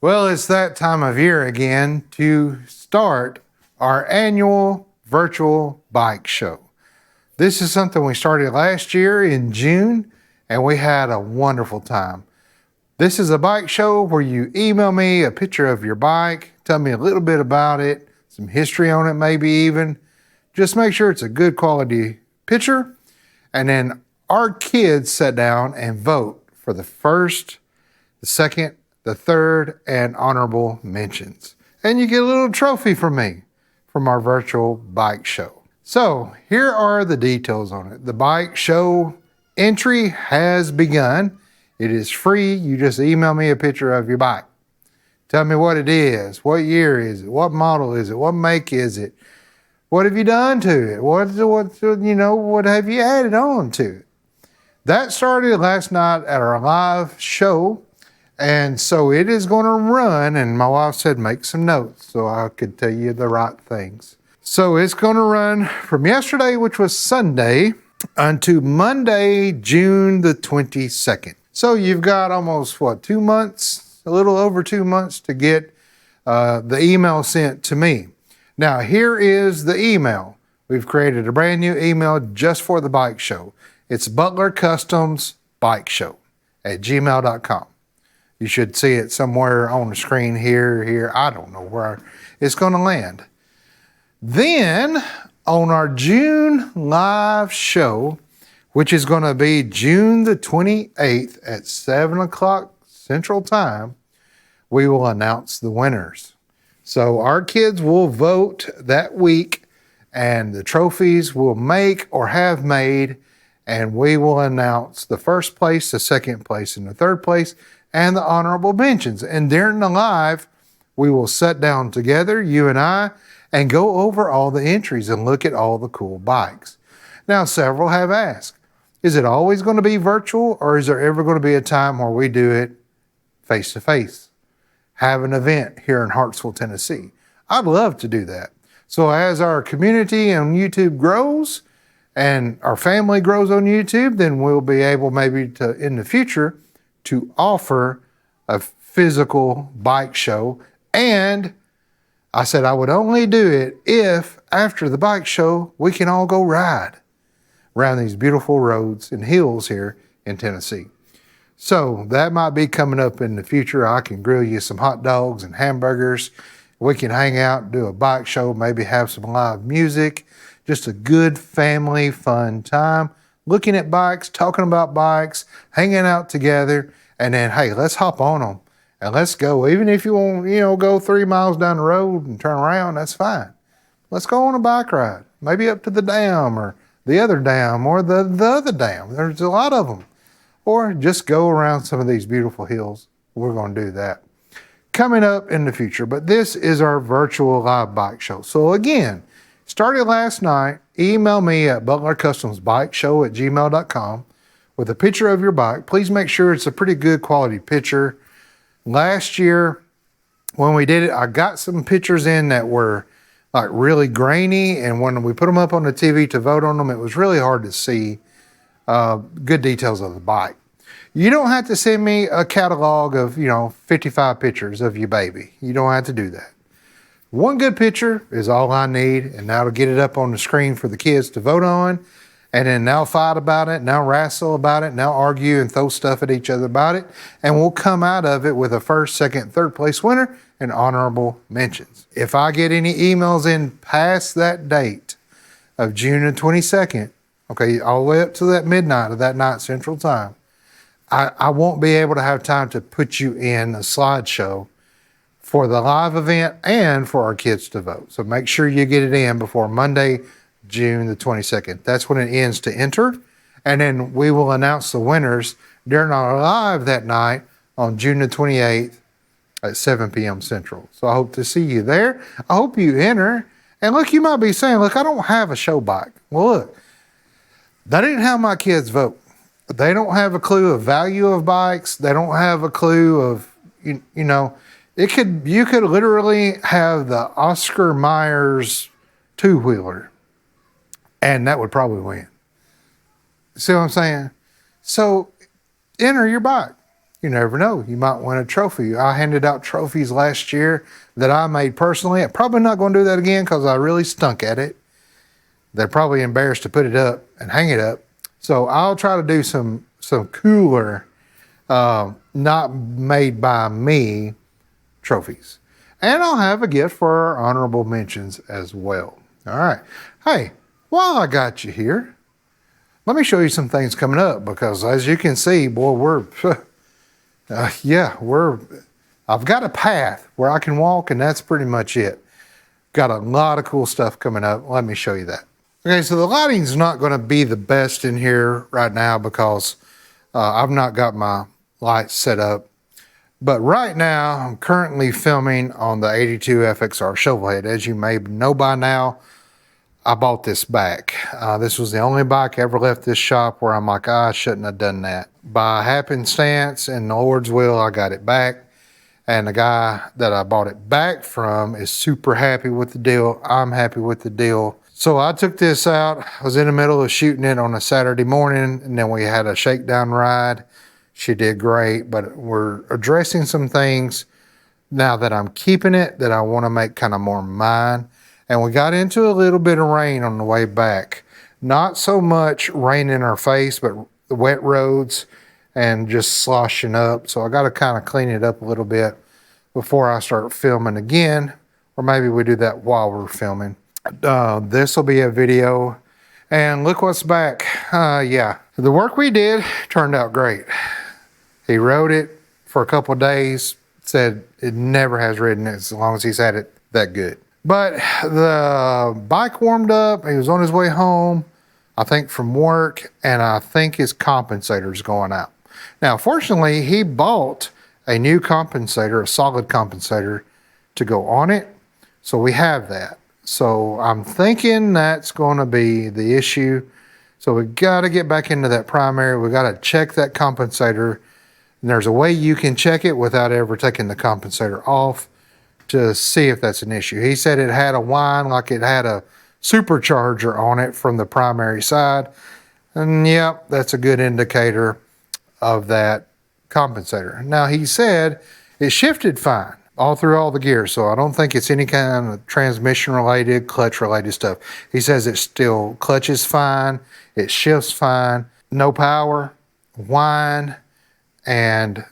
Well, it's that time of year again to start our annual virtual bike show. This is something we started last year in June, and we had a wonderful time. This is a bike show where you email me a picture of your bike, tell me a little bit about it, some history on it maybe even. Just make sure it's a good quality picture, and then our kids sit down and vote for the first, the second, the third, and honorable mentions. And you get a little trophy from me from our virtual bike show. So here are the details on it. The bike show entry has begun. It is free. You just email me a picture of your bike. Tell me what it is, what year is it, what model is it, what make is it, what have you done to it, what have you added on to it. That started last night at our live show. And so it is going to run, and my wife said make some notes so I could tell you the right things. So it's going to run from yesterday, which was Sunday, unto Monday, June the 22nd. So you've got almost, 2 months, a little over 2 months to get the email sent to me. Now, here is the email. We've created a brand new email just for the bike show. It's Butler Customs Bike Show at gmail.com. You should see it somewhere on the screen here. I don't know where it's going to land. Then on our June live show, which is going to be June the 28th at 7 o'clock Central Time, we will announce the winners. So our kids will vote that week, and the trophies we'll make or have made, and we will announce the first place, the second place, and the third place, and the honorable mentions. And during the live, we will sit down together, you and I, and go over all the entries and look at all the cool bikes. Now, several have asked, is it always going to be virtual, or is there ever going to be a time where we do it face-to-face? Have an event here in Hartsville, Tennessee. I'd love to do that. So as our community on YouTube grows and our family grows on YouTube, then we'll be able maybe to, in the future, to offer a physical bike show. And I said I would only do it if after the bike show, we can all go ride around these beautiful roads and hills here in Tennessee. So that might be coming up in the future. I can grill you some hot dogs and hamburgers. We can hang out, do a bike show, maybe have some live music, just a good family fun time. Looking at bikes, talking about bikes, hanging out together, and then, hey, let's hop on them and let's go. Even if you want, go 3 miles down the road and turn around, that's fine. Let's go on a bike ride, maybe up to the dam or the other dam or the other dam. There's a lot of them. Or just go around some of these beautiful hills. We're going to do that coming up in the future. But this is our virtual live bike show. So again, started last night. Email me at butlercustomsbikeshow@gmail.com with a picture of your bike. Please make sure it's a pretty good quality picture. Last year, when we did it, I got some pictures in that were like really grainy, and when we put them up on the TV to vote on them, it was really hard to see good details of the bike. You don't have to send me a catalog of 55 pictures of your baby. You don't have to do that. One good picture is all I need, and that'll get it up on the screen for the kids to vote on, and then they'll fight about it, and they'll wrestle about it, and they'll argue and throw stuff at each other about it, and we'll come out of it with a first, second, third place winner and honorable mentions. If I get any emails in past that date of June the 22nd, okay, all the way up to that midnight of that night Central Time, I won't be able to have time to put you in a slideshow for the live event and for our kids to vote. So make sure you get it in before Monday, June the 22nd. That's when it ends to enter. And then we will announce the winners during our live that night on June the 28th at 7 p.m. Central. So I hope to see you there. I hope you enter. And look, you might be saying, look, I don't have a show bike. Well, look, that didn't have my kids vote. They don't have a clue of value of bikes. They don't have a clue of, you could literally have the Oscar Myers two-wheeler, and that would probably win. See what I'm saying? So enter your bike. You never know. You might win a trophy. I handed out trophies last year that I made personally. I'm probably not going to do that again because I really stunk at it. They're probably embarrassed to put it up and hang it up. So I'll try to do some cooler, not made by me trophies. And I'll have a gift for our honorable mentions as well. All right. Hey, while I got you here, let me show you some things coming up because as you can see, boy, I've got a path where I can walk and that's pretty much it. Got a lot of cool stuff coming up. Let me show you that. Okay, so the lighting's not going to be the best in here right now because I've not got my lights set up. But right now, I'm currently filming on the 82 FXR Shovelhead. As you may know by now, I bought this back. This was the only bike I ever left this shop where I'm like, I shouldn't have done that. By happenstance and the Lord's will, I got it back. And the guy that I bought it back from is super happy with the deal. I'm happy with the deal. So I took this out. I was in the middle of shooting it on a Saturday morning, and then we had a shakedown ride. She did great, but we're addressing some things now that I'm keeping it that I want to make kind of more mine. And we got into a little bit of rain on the way back. Not so much rain in our face, but the wet roads and just sloshing up. So I got to kind of clean it up a little bit before I start filming again, or maybe we do that while we're filming. This will be a video, and look what's back. Yeah, the work we did turned out great. He rode it for a couple of days, said it never has ridden it as long as he's had it that good. But the bike warmed up, he was on his way home, I think from work, and I think his compensator's going out. Now, fortunately, he bought a new compensator, a solid compensator, to go on it, so we have that. So I'm thinking that's going to be the issue. So we got to get back into that primary. We got to check that compensator. And there's a way you can check it without ever taking the compensator off to see if that's an issue. He said it had a whine like it had a supercharger on it from the primary side. And yep, that's a good indicator of that compensator. Now he said it shifted fine all through all the gears, so I don't think it's any kind of transmission related, clutch related stuff. He says it still clutches fine, it shifts fine, no power, whine, and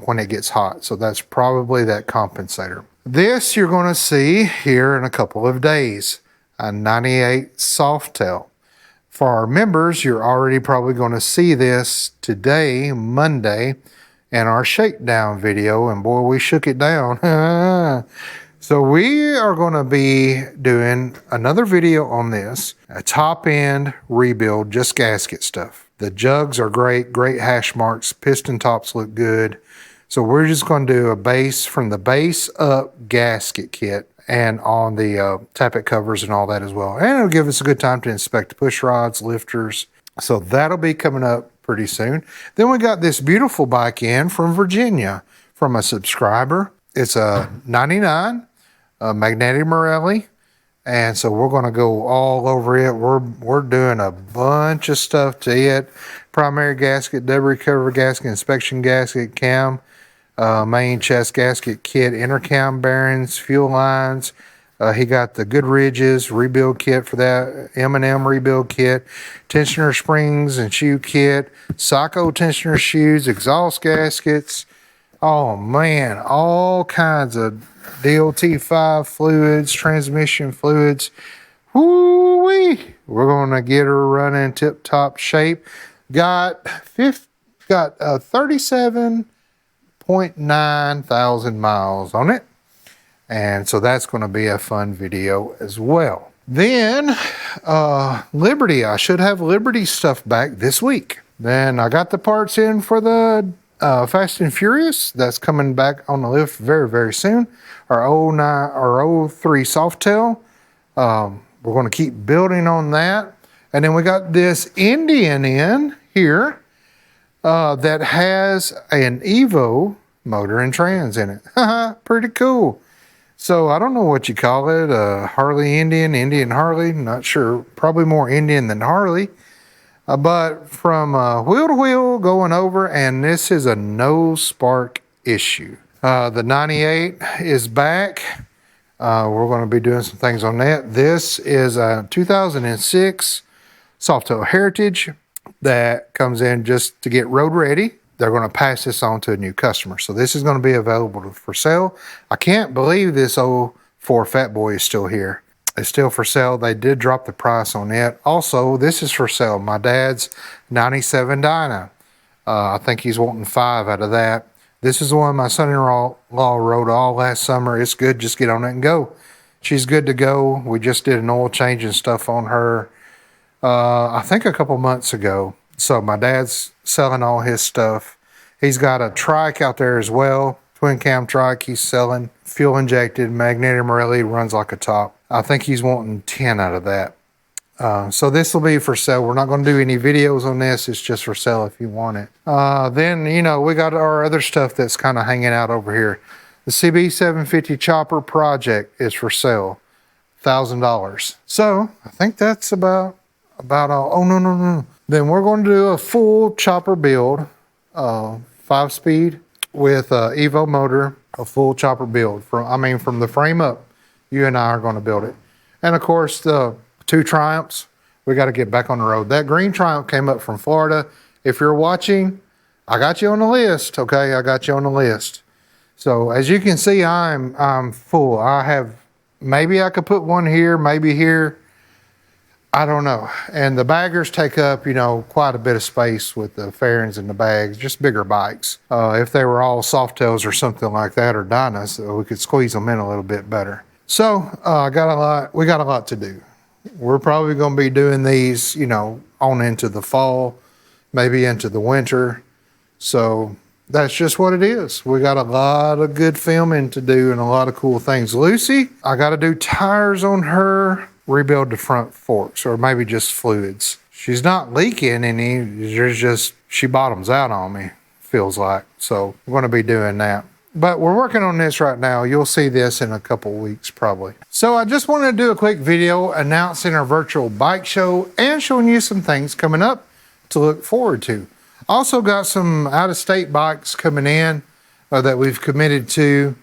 when it gets hot. So that's probably that compensator. This you're going to see here in a couple of days, a 98 Softail. For our members, you're already probably going to see this today, Monday, in our shakedown video, and boy, we shook it down. So we are going to be doing another video on this, a top end rebuild, just gasket stuff. The jugs are great, great hash marks, piston tops look good. So we're just going to do a base from the base up gasket kit and on the tappet covers and all that as well. And it'll give us a good time to inspect the push rods, lifters. So that'll be coming up pretty soon. Then we got this beautiful bike in from Virginia from a subscriber. It's a 99 Magnetic Morelli. And so we're going to go all over it. We're doing a bunch of stuff to it. Primary gasket, debris cover gasket, inspection gasket, cam, main chest gasket kit, intercam bearings, fuel lines. He got the good ridges rebuild kit for that, M&M rebuild kit, tensioner springs and shoe kit, Psycho tensioner shoes, exhaust gaskets. Oh man, all kinds of DOT5 fluids, transmission fluids. Woo-wee! We're gonna get her running tip-top shape. Got 37.9 thousand miles on it. And so that's going to be a fun video as well. Then Liberty, I should have Liberty stuff back this week. Then I got the parts in for the Fast and Furious. That's coming back on the lift very, very soon. Our 03 Softail. We're going to keep building on that. And then we got this Indian in here that has an Evo motor and trans in it. Pretty cool. So I don't know what you call it, Harley Indian, Indian Harley, not sure. Probably more Indian than Harley. But from wheel to wheel going over, and this is a no spark issue. The 98 is back. We're going to be doing some things on that. This is a 2006 Softail Heritage that comes in just to get road ready. They're going to pass this on to a new customer. So this is going to be available for sale. I can't believe this old Ford Fat Boy is still here. It's still for sale. They did drop the price on it. Also, this is for sale. My dad's 97 Dyna. I think he's wanting 5 out of that. This is the one my son-in-law rode all last summer. It's good. Just get on it and go. She's good to go. We just did an oil change and stuff on her, I think a couple months ago. So my dad's selling all his stuff. He's got a trike out there as well. Twin cam trike he's selling. Fuel injected, magnetic Morelli, runs like a top. I think he's wanting 10 out of that. So this will be for sale. We're not going to do any videos on this. It's just for sale if you want it. Then, you know, we got our other stuff that's kind of hanging out over here. The CB 750 chopper project is for sale. $1,000. So I think that's about all. Oh, no. Then we're going to do a full chopper build, 5-speed with Evo motor, a full chopper build. From the frame up, you and I are going to build it. And of course, the 2 Triumphs, we got to get back on the road. That green Triumph came up from Florida. If you're watching, I got you on the list, okay? I got you on the list. So as you can see, I'm full. Maybe I could put one here, maybe here. I don't know. And the baggers take up, you know, quite a bit of space with the fairings and the bags, just bigger bikes. If they were all Softails or something like that, or Dynas, we could squeeze them in a little bit better. So we got a lot to do. We're probably going to be doing these, you know, on into the fall, maybe into the winter. So that's just what it is. We got a lot of good filming to do and a lot of cool things. Lucy, I got to do tires on her, rebuild the front forks, or maybe just fluids. She's not leaking any. There's just, she bottoms out on me, feels like. So we're going to be doing that. But we're working on this right now. You'll see this in a couple weeks probably. So I just wanted to do a quick video announcing our virtual bike show and showing you some things coming up to look forward to. Also got some out-of-state bikes coming in that we've committed to.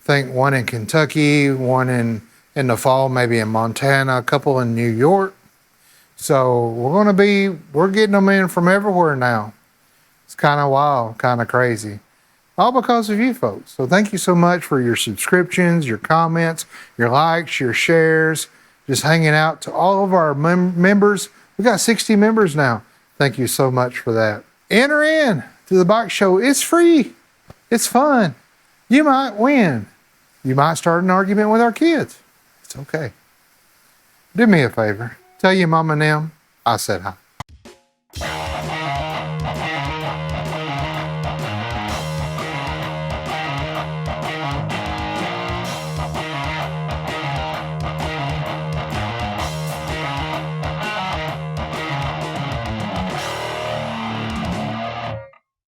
I think one in Kentucky, one in the fall, maybe in Montana, a couple in New York. So we're getting them in from everywhere now. It's kind of wild, kind of crazy. All because of you folks. So thank you so much for your subscriptions, your comments, your likes, your shares, just hanging out. To all of our members. We got 60 members now. Thank you so much for that. Enter in to the bike show. It's free. It's fun. You might win. You might start an argument with our kids. It's okay. Do me a favor. Tell your mama and them I said hi.